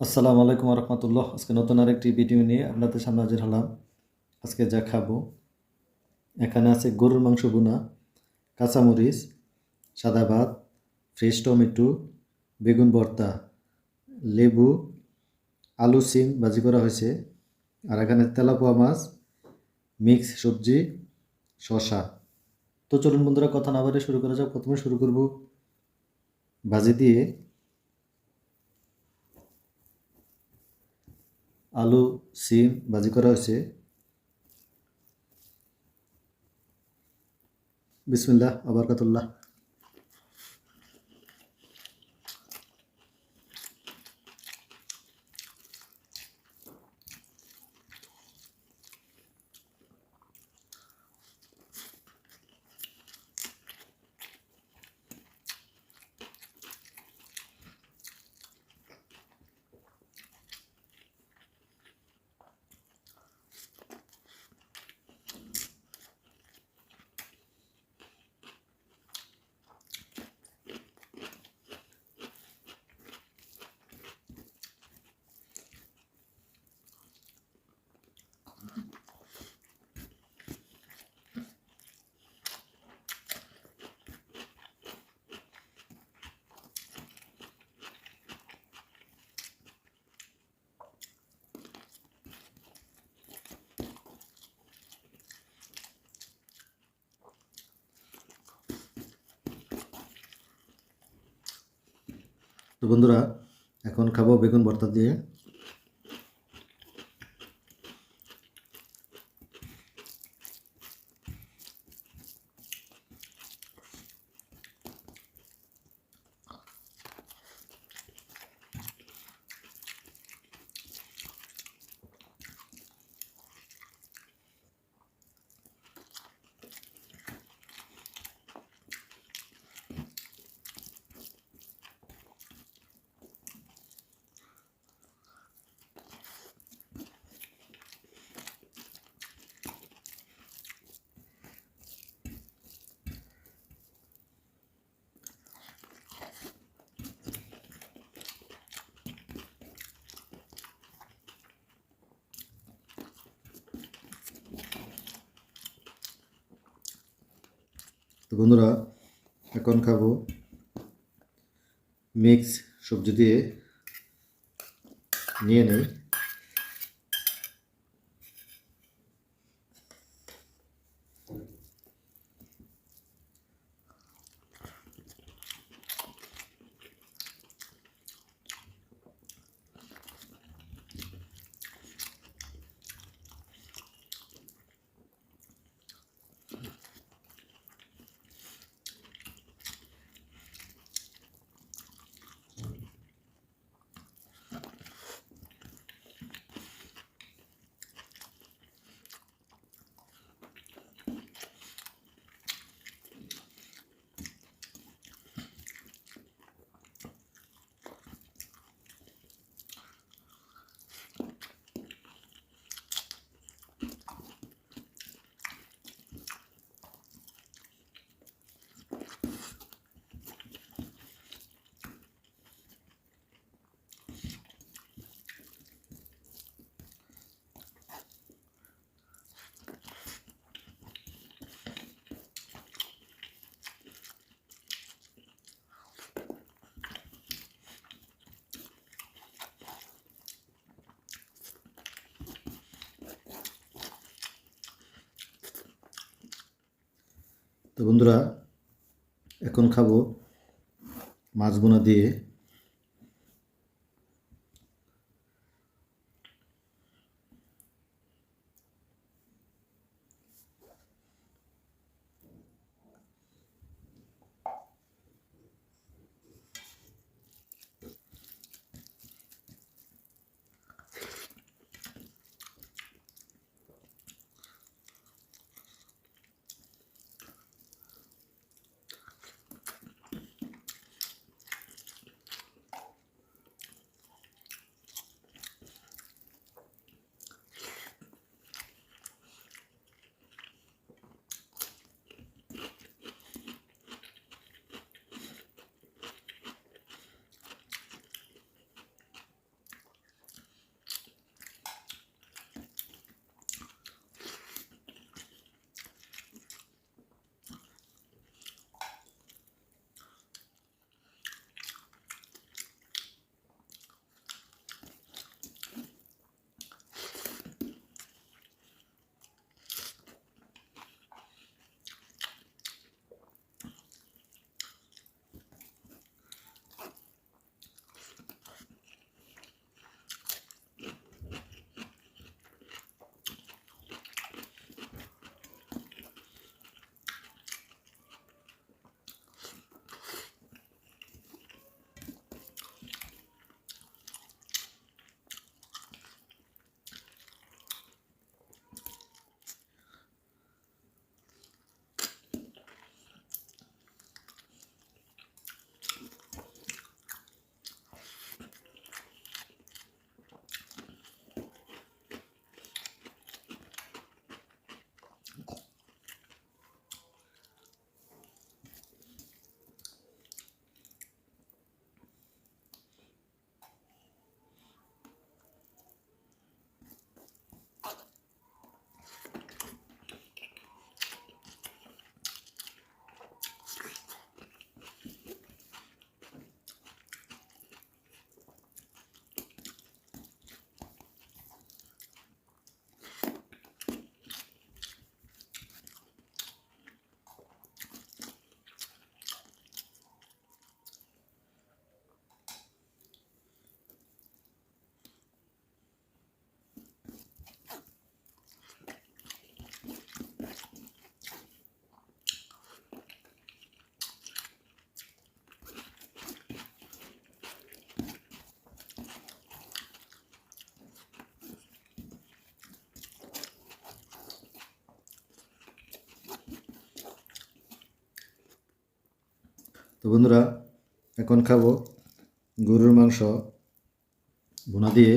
আসসালামু আলাইকুম রহমতুল্লাহ। আজকে নতুন আরেকটি ভিডিও নিয়ে আপনাদের সামনে হাজির হলাম। আজকে যা খাবো, এখানে আছে গরুর মাংস ভুনা, কাঁচামরিচ, সাদা ভাত, ফ্রেশ টমেটো, বেগুন ভর্তা, লেবু, আলু সিম ভাজি করা হয়েছে, আর এখানে তেলাপোয়া মাছ, মিক্স সবজি, শসা। তো চলুন বন্ধুরা, কথা না বলে শুরু করা যাক। প্রথমে শুরু করব ভাজি দিয়ে। আলু সিম ভাজি করা হয়েছে। বিসমিল্লাহ আবরকাতুল্লাহ। তো বন্ধুরা, এখন খাবো বেগুন ভর্তা দিয়ে। তো বন্ধুরা, এখন খাবো মিক্স সবজি দিয়ে। নিয়ে নেই। তো বন্ধুরা, এখন খাবো মাছ বোনা দিয়ে। তো বন্ধুরা, এখন খাবো গরুর মাংস ভুনা দিয়ে।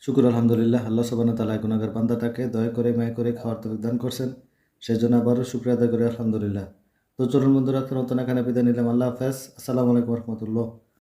শুকুর আলহামদুলিল্লাহ, আল্লাহ সুবহানাহু ওয়া তাআলা গুনাহগার বান্দাটাকে দয়া করে মায়া করে খাওয়ার তৌফিক দান করছেন, সেজন্য আবারও শুকরিয়া আদায় করে আলহামদুলিল্লাহ। তো চলুন বন্ধুরা, নতুন এখানে বিদায় নিলাম। আল্লাহ হাফেজ। আসসালামু আলাইকুম রহমতুল্লাহ।